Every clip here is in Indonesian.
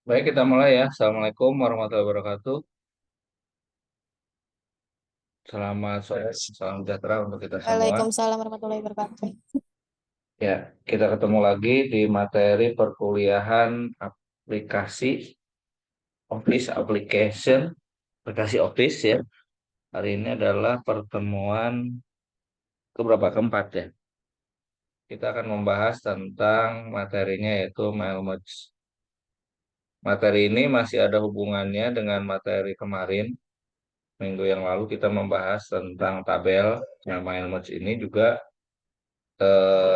Baik, kita mulai ya. Assalamualaikum warahmatullahi wabarakatuh. Selamat sore, salam sejahtera untuk kita semua. Waalaikumsalam warahmatullahi wabarakatuh. Ya, kita ketemu lagi di materi perkuliahan aplikasi Office Application, aplikasi Office ya. Hari ini adalah pertemuan keberapa? Keempat ya. Kita akan membahas tentang materinya yaitu mail merge. Materi ini masih ada hubungannya dengan materi kemarin. Minggu yang lalu kita membahas tentang tabel. Nah, mail merge ini juga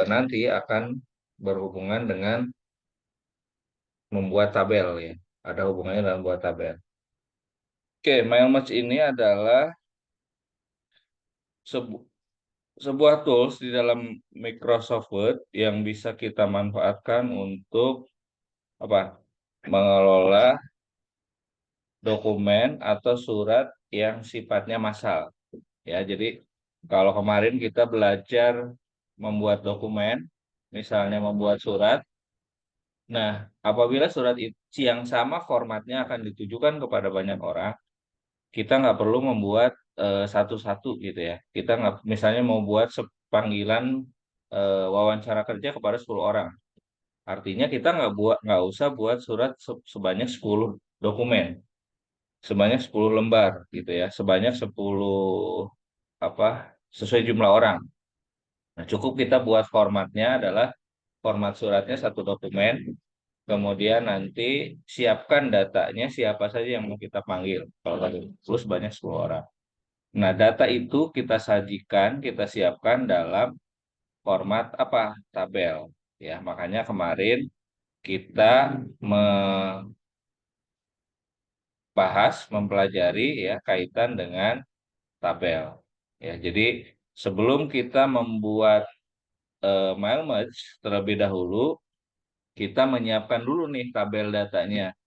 nanti akan berhubungan dengan membuat tabel ya. Ada hubungannya dengan membuat tabel. Oke, MailMatch ini adalah sebu- sebuah tools di dalam Microsoft Word yang bisa kita manfaatkan untuk apa? Mengelola dokumen atau surat yang sifatnya massal. Ya, jadi kalau kemarin kita belajar membuat dokumen, misalnya membuat surat. Nah, apabila surat yang sama formatnya akan ditujukan kepada banyak orang, kita nggak perlu membuat satu-satu gitu ya. Kita nggak, misalnya mau buat panggilan wawancara kerja kepada 10 orang. Artinya kita nggak usah buat surat sebanyak 10 dokumen, sebanyak 10 lembar gitu ya, sebanyak 10 apa sesuai jumlah orang. Nah, cukup kita buat formatnya adalah format suratnya satu dokumen. Kemudian nanti siapkan datanya siapa saja yang mau kita panggil. Kalau tadi plus banyak 10 orang. Nah, data itu kita sajikan, kita siapkan dalam format apa? Tabel. Ya, makanya kemarin kita membahas, mempelajari ya kaitan dengan tabel. Ya, jadi sebelum kita membuat mail merge terlebih dahulu, kita menyiapkan dulu nih tabel datanya.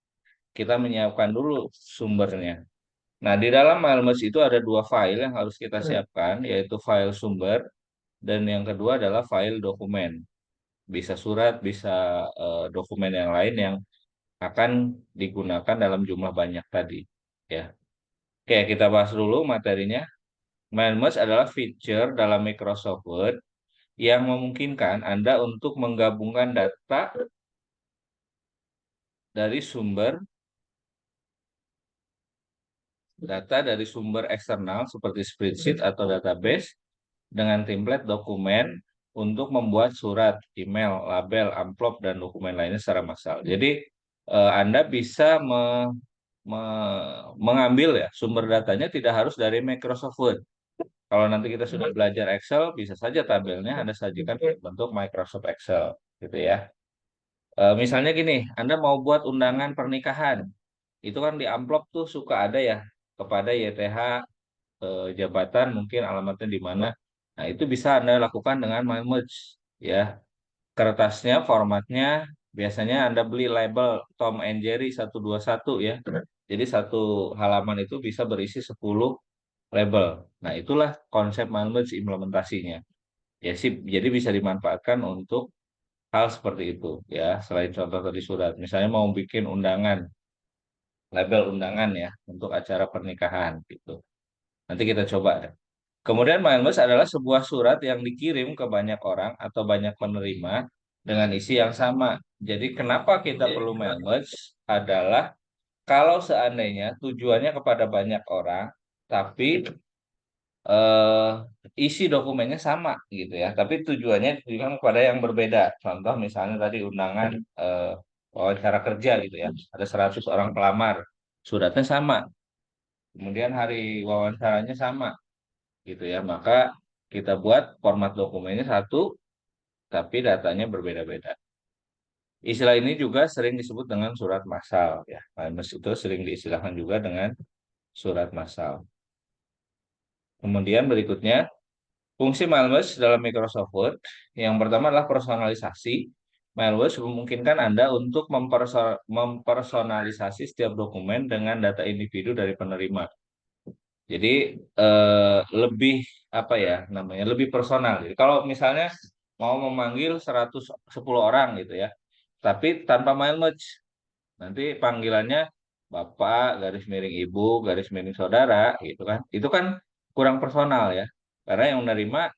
Kita menyiapkan dulu sumbernya. Nah, di dalam Mailmerge itu ada dua file yang harus kita siapkan, yaitu file sumber dan yang kedua adalah file dokumen. Bisa surat, bisa dokumen yang lain yang akan digunakan dalam jumlah banyak tadi. Ya, oke kita bahas dulu materinya. Mailmerge adalah feature dalam Microsoft Word yang memungkinkan Anda untuk menggabungkan dari sumber dari sumber eksternal seperti spreadsheet atau database dengan template dokumen untuk membuat surat, email, label, amplop, dan dokumen lainnya secara massal. Jadi Anda bisa mengambil ya sumber datanya tidak harus dari Microsoft Word. Kalau nanti kita sudah belajar Excel, bisa saja tabelnya Anda sajikan bentuk Microsoft Excel, gitu ya. Misalnya gini, Anda mau buat undangan pernikahan, itu kan di amplop tuh suka ada ya kepada YTH jabatan mungkin alamatnya di mana. Nah, itu bisa Anda lakukan dengan MyMerge ya. Kertasnya formatnya biasanya Anda beli label Tom and Jerry 121 ya. Jadi satu halaman itu bisa berisi 10 label. Nah, itulah konsep MyMerge implementasinya. Ya sih, jadi bisa dimanfaatkan untuk hal seperti itu ya. Selain contoh tadi surat, misalnya mau bikin undangan, label undangan ya untuk acara pernikahan gitu. Nanti kita coba deh. Kemudian mailbox adalah sebuah surat yang dikirim ke banyak orang atau banyak penerima dengan isi yang sama. Jadi kenapa kita perlu mailbox adalah kalau seandainya tujuannya kepada banyak orang, tapi eh, isi dokumennya sama gitu ya, tapi tujuannya ditujukan kepada yang berbeda. Contoh misalnya tadi undangan eh, wawancara kerja gitu ya, ada 100 orang pelamar, suratnya sama, kemudian hari wawancaranya sama gitu ya, maka kita buat format dokumennya satu tapi datanya berbeda-beda. Istilah ini juga sering disebut dengan surat massal ya. Malmes itu sering diistilahkan juga dengan surat massal. Kemudian berikutnya fungsi Malmes dalam Microsoft Word yang pertama adalah personalisasi. Malware memungkinkan Anda untuk mempersonalisasi setiap dokumen dengan data individu dari penerima. Jadi lebih apa ya namanya lebih personal. Jadi kalau misalnya mau memanggil 110 orang gitu ya, tapi tanpa mail merge. Nanti panggilannya Bapak, garis miring Ibu, garis miring Saudara, gitu kan. Itu kan kurang personal ya. Karena yang menerima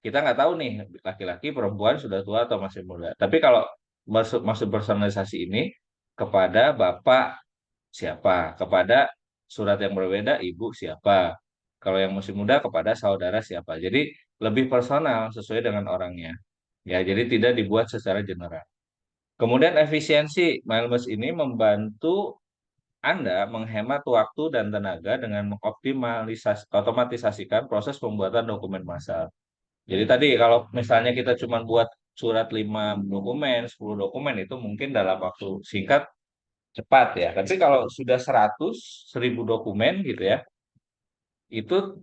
kita nggak tahu nih laki-laki, perempuan, sudah tua atau masih muda. Tapi kalau masuk masuk personalisasi ini kepada Bapak siapa, kepada surat yang berbeda Ibu siapa, kalau yang masih muda kepada saudara siapa. Jadi lebih personal sesuai dengan orangnya. Ya, jadi tidak dibuat secara general. Kemudian efisiensi Milemas ini membantu Anda menghemat waktu dan tenaga dengan mengoptimalisasi otomatisasikan proses pembuatan dokumen massal. Jadi tadi kalau misalnya kita cuma buat surat 5 dokumen, 10 dokumen itu mungkin dalam waktu singkat cepat ya. Tapi kalau sudah 100, 1000 dokumen gitu ya, itu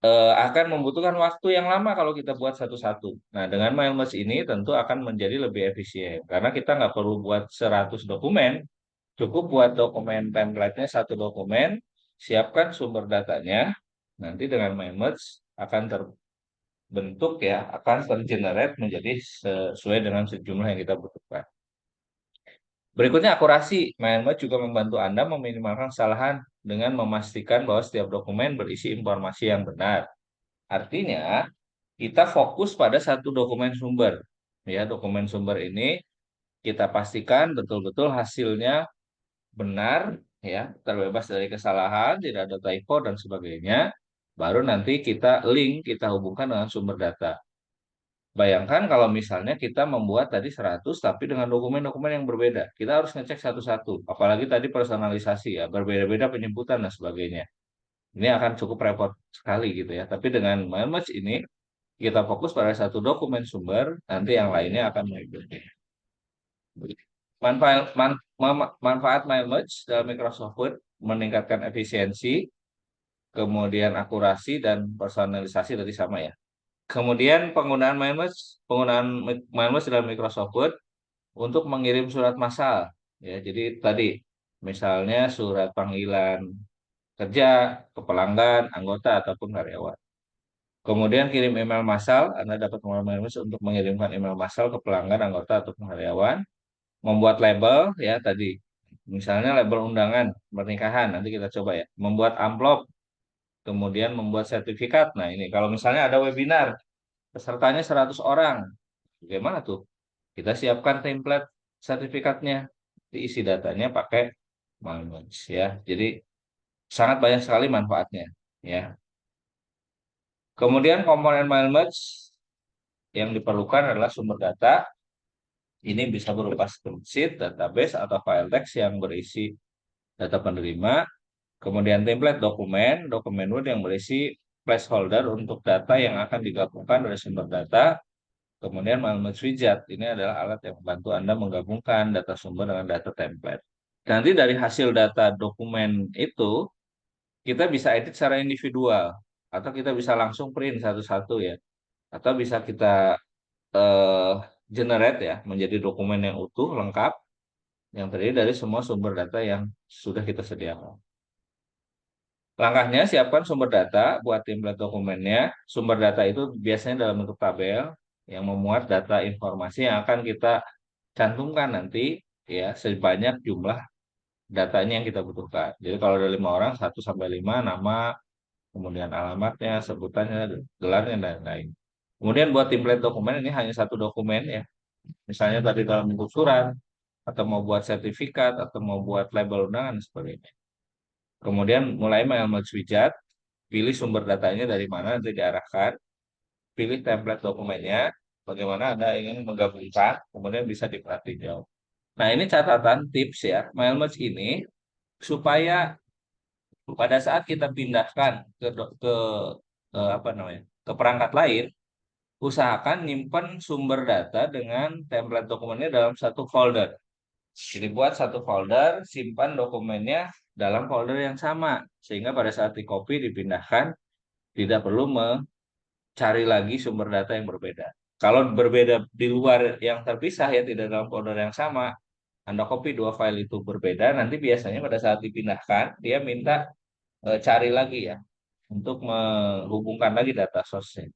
akan membutuhkan waktu yang lama kalau kita buat satu-satu. Nah, dengan Milemas ini tentu akan menjadi lebih efisien karena kita nggak perlu buat 100 dokumen, cukup buat dokumen template-nya satu dokumen, siapkan sumber datanya, nanti dengan Milemas akan terbentuk ya, akan tergenerate menjadi sesuai dengan sejumlah yang kita butuhkan. Berikutnya akurasi. Mindmap juga membantu Anda meminimalkan kesalahan dengan memastikan bahwa setiap dokumen berisi informasi yang benar. Artinya, kita fokus pada satu dokumen sumber. Ya, dokumen sumber ini kita pastikan betul-betul hasilnya benar, ya, terbebas dari kesalahan, tidak ada typo dan sebagainya. Baru nanti kita link, kita hubungkan dengan sumber data. Bayangkan kalau misalnya kita membuat tadi 100 tapi dengan dokumen-dokumen yang berbeda. Kita harus ngecek satu-satu. Apalagi tadi personalisasi ya, berbeda-beda penyebutan dan sebagainya. Ini akan cukup repot sekali gitu ya. Tapi dengan Merge ini kita fokus pada satu dokumen sumber, nanti yang lainnya akan mengikuti. Manfaat Merge dalam Microsoft Word meningkatkan efisiensi, kemudian akurasi dan personalisasi tadi sama ya. Kemudian penggunaan MindMatch dalam Microsoft Word untuk mengirim surat massal. Ya, jadi tadi misalnya surat panggilan kerja ke pelanggan, anggota ataupun karyawan. Kemudian kirim email massal, Anda dapat penggunaan MindMatch untuk mengirimkan email massal ke pelanggan, anggota ataupun karyawan. Membuat label ya tadi. Misalnya label undangan pernikahan, nanti kita coba ya. Membuat amplop, kemudian membuat sertifikat. Nah, ini kalau misalnya ada webinar pesertanya 100 orang. Bagaimana tuh? Kita siapkan template sertifikatnya, diisi datanya pakai Malmöch ya. Jadi sangat banyak sekali manfaatnya ya. Kemudian komponen Malmöch yang diperlukan adalah sumber data. Ini bisa berupa spreadsheet, database, atau file text yang berisi data penerima. Kemudian template dokumen, dokumen Word yang berisi placeholder untuk data yang akan digabungkan dari sumber data. Kemudian Malmöch Widget, ini adalah alat yang membantu Anda menggabungkan data sumber dengan data template. Nanti dari hasil data dokumen itu, kita bisa edit secara individual, atau kita bisa langsung print satu-satu ya, atau bisa kita eh, generate ya, menjadi dokumen yang utuh, lengkap, yang terdiri dari semua sumber data yang sudah kita sediakan. Langkahnya, siapkan sumber data, buat template dokumennya. Sumber data itu biasanya dalam bentuk tabel yang memuat data informasi yang akan kita cantumkan nanti ya sebanyak jumlah datanya yang kita butuhkan. Jadi kalau ada 5 orang, 1 sampai 5 nama, kemudian alamatnya, sebutannya, gelarnya, dan lain-lain. Kemudian buat template dokumen ini hanya satu dokumen ya. Misalnya tadi dalam bentuk surat, atau mau buat sertifikat, atau mau buat label undangan, dan sebagainya. Kemudian mulai merge widget, pilih sumber datanya dari mana nanti diarahkan, pilih template dokumennya, bagaimana Anda ingin menggabungkan, kemudian bisa diperhatikan. Nah, ini catatan tips ya, Merge ini supaya pada saat kita pindahkan ke apa namanya ke perangkat lain, usahakan nyimpan sumber data dengan template dokumennya dalam satu folder. Jadi buat satu folder, simpan dokumennya dalam folder yang sama, sehingga pada saat di copy dipindahkan tidak perlu mencari lagi sumber data yang berbeda. Kalau berbeda di luar yang terpisah ya tidak dalam folder yang sama, Anda copy dua file itu berbeda, nanti biasanya pada saat dipindahkan dia minta cari lagi ya untuk menghubungkan lagi data source-nya.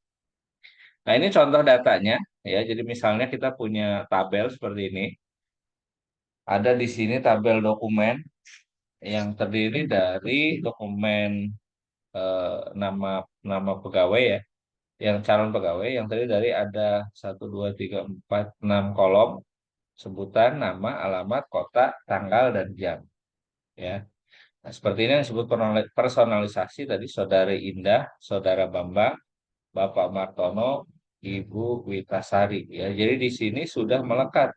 Nah, ini contoh datanya ya. Jadi misalnya kita punya tabel seperti ini. Ada di sini tabel dokumen yang terdiri dari dokumen nama nama pegawai ya, yang calon pegawai yang terdiri dari ada 1, 2, 3, 4, 6 kolom sebutan nama, alamat, kota, tanggal, dan jam. Ya, nah, seperti ini yang disebut personalisasi tadi Saudari Indah, Saudara Bambang, Bapak Martono, Ibu Witasari. Ya, jadi di sini sudah melekat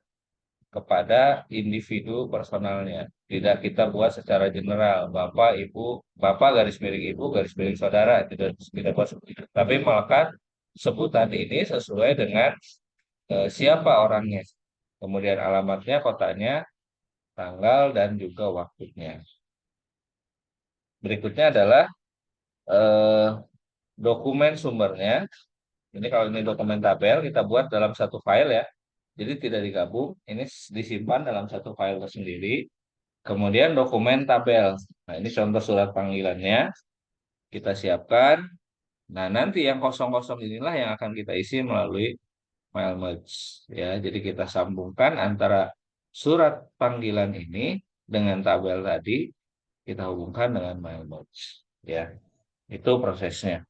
kepada individu personalnya. Tidak kita buat secara general, Bapak, Ibu, Bapak garis miring Ibu, garis miring Saudara, tidak buat seperti itu. Tapi melekat sebutan ini sesuai dengan siapa orangnya, kemudian alamatnya, kotanya, tanggal, dan juga waktunya. Berikutnya adalah eh, dokumen sumbernya. Ini kalau ini dokumen tabel, kita buat dalam satu file ya. Jadi tidak digabung, ini disimpan dalam satu file tersendiri. Kemudian dokumen tabel. Nah, ini contoh surat panggilannya. Kita siapkan. Nah, nanti yang kosong-kosong inilah yang akan kita isi melalui mail merge. Ya, jadi kita sambungkan antara surat panggilan ini dengan tabel tadi, kita hubungkan dengan mail merge. Ya, itu prosesnya.